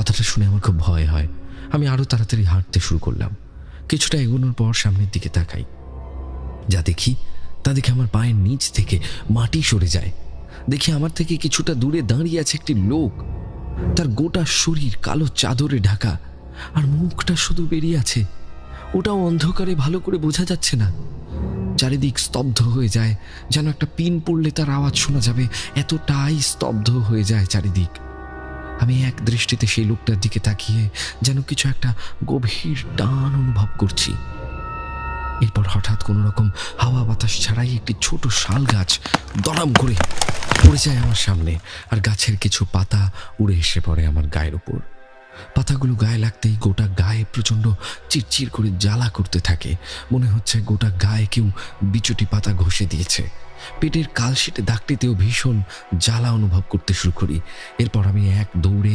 কথাটা শুনে আমার খুব ভয় হয়। আমি আরও তাড়াতাড়ি হাঁটতে শুরু করলাম। কিছুটা এগোনোর পর সামনের দিকে তাকাই। যা দেখি তা দেখে আমার পায়ের নিচ থেকে মাটি সরে যায়। দেখি আমার থেকে কিছুটা দূরে দাঁড়িয়ে আছে একটি লোক। তার গোটা শরীর কালো চাদরে ঢাকা, আর মুখটা শুধু বেরিয়ে আছে। ওটাও অন্ধকারে ভালো করে বোঝা যাচ্ছে না। চারিদিক স্তব্ধ হয়ে যায়, যেন একটা পিন পড়লে তার আওয়াজ শোনা যাবে, এতটাই স্তব্ধ হয়ে যায় চারিদিক। আমি এক দৃষ্টিতে সেই লোকটার দিকে তাকিয়ে যেন কিছু একটা গভীর টান অনুভব করছি। এরপর হঠাৎ কোনো রকম হাওয়া বাতাস ছাড়াই একটি ছোট শাল গাছ দড়াম করে পড়ে যায় আমার সামনে, আর গাছের কিছু পাতা উড়ে এসে পড়ে আমার গায়ের উপর। পাতাগুলো গায়ে লাগতেই গোটা গায়ে প্রচণ্ড চিরচির করে জ্বালা করতে থাকে। মনে হচ্ছে গোটা গায়ে কেউ বিচুটি পাতা ঘষে দিয়েছে। পেটের কালশিটে দাগটিতেও ভীষণ জ্বালা অনুভব করতে শুরু করি। এরপর আমি এক দৌড়ে